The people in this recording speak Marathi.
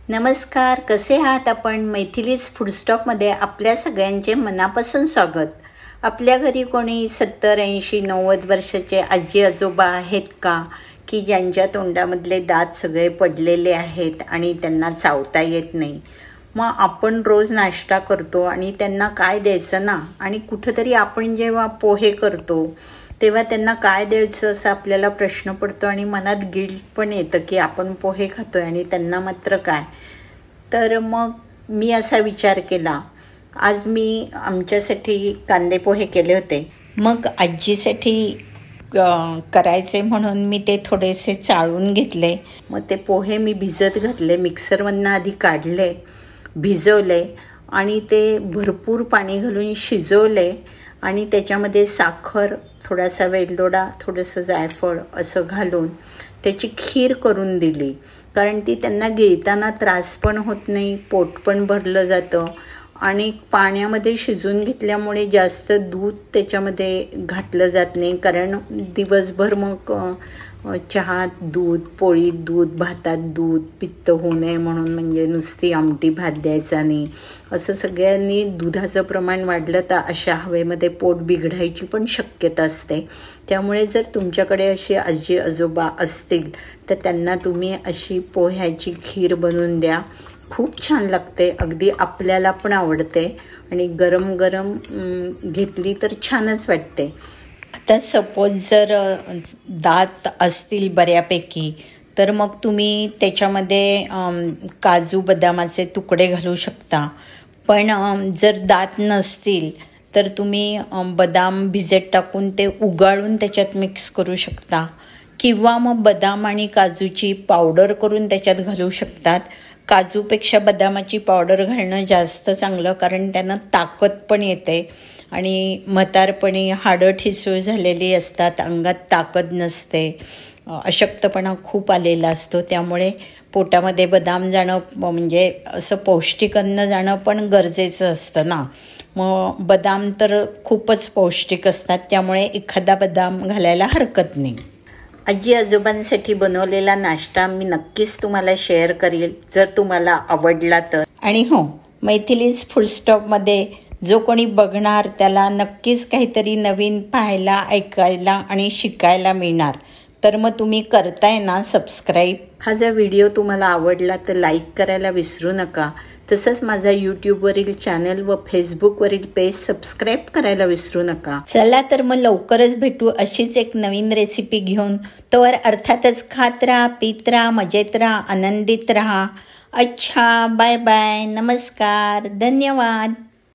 नमस्कार, कसे आहात आपण? मैथिलीज फूडस्टॉपमध्ये आपल्या सगळ्यांचे मनापासून स्वागत. आपल्या घरी कोणी 70, 80, 90 वर्षाचे आजी आजोबा आहेत का, की ज्यांच्या तोंडामधले दात सगळे पडलेले आहेत आणि त्यांना चावता येत नाही? मग आपण रोज नाश्ता करतो आणि त्यांना काय द्यायचं ना? आणि कुठंतरी आपण जेव्हा पोहे करतो तेव्हा त्यांना काय द्यायचं असा आपल्याला प्रश्न पडतो आणि मनात गिल्ट पण येतं की आपण पोहे खातोय आणि त्यांना मात्र काय. तर मग मी असा विचार केला, आज मी आमच्यासाठी कांदे पोहे केले होते. मग आजीसाठी करायचे म्हणून मी ते थोडेसे चाळून घेतले. मग ते पोहे मी भिजत घातले, मिक्सरमधनं आधी काढले, भिजवले आणि ते भरपूर पाणी घालून शिजवले आणि त्याच्यामध्ये साखर, थोडासा वेलदोडा, थोडंसं जायफळ असं घालून त्याची खीर करून दिली. कारण ती त्यांना गिळताना त्रास पण होत नाही, पोट पण भरलं जातं आणि पाण्यामध्ये शिजून घेतल्यामुळे जास्त दूध त्याच्यामध्ये घातलं जात नाही. कारण दिवसभर मग चहात दूध, पोळीत दूध, भातात दूध, पित्त होऊ नये म्हणून म्हणजे नुसती आमटी भात द्यायचा नाही. असं सगळ्यांनी दुधाचं प्रमाण वाढलं तर अशा हवेमध्ये पोट बिघडायची पण शक्यता असते. त्यामुळे जर तुमच्याकडे अशी आजी आजोबा असतील तर त्यांना तुम्ही अशी पोह्याची खीर बनवून द्या. खूप छान लागते, अगदी आपल्याला पण आवडते आणि गरम गरम घेतली तर छानच वाटते. आता सपोज जर दात असतील बऱ्यापैकी तर मग तुम्ही त्याच्यामध्ये काजू बदामाचे तुकडे घालू शकता. पण जर दात नसतील तर तुम्ही बदाम भिजत टाकून ते उगाळून त्याच्यात मिक्स करू शकता किंवा मग बदाम आणि काजूची पावडर करून त्याच्यात घालू शकतात. काजूपेक्षा बदामाची पावडर घालणं जास्त चांगलं, कारण त्यानं ताकद पण येते आणि म्हातारपणी हाडं ठिसूळ झालेली असतात, अंगात ताकद नसते, अशक्तपणा खूप आलेला असतो. त्यामुळे पोटामध्ये बदाम जाणं म्हणजे असं पौष्टिक अन्न जाणं पण गरजेचं असतं ना. मग बदाम तर खूपच पौष्टिक असतात, त्यामुळे एखादा बदाम घालायला हरकत नाही. आजी आजोबांसाठी बनवलेला नाश्ता मी नक्कीच तुम्हाला शेअर करेल जर तुम्हाला आवडला तर. आणि हो, मैथिलीज फूडस्टॉपमध्ये जो कोणी बघणार त्याला नक्कीच काहीतरी नवीन पाहायला, ऐकायला आणि शिकायला मिळणार. तर मग तुम्ही करताय ना सबस्क्राईब. हा जर व्हिडिओ तुम्हाला आवडला तर लाईक करायला विसरू नका. तसंच माझा यूट्यूबवरील चॅनल व फेसबुकवरील पेज सबस्क्राईब करायला विसरू नका. चला तर मग लवकरच भेटू अशीच एक नवीन रेसिपी घेऊन. तोवर अर्थातच खात राहा, पीत राहा, मजेत राहा, आनंदित राहा. अच्छा, बाय बाय, नमस्कार, धन्यवाद.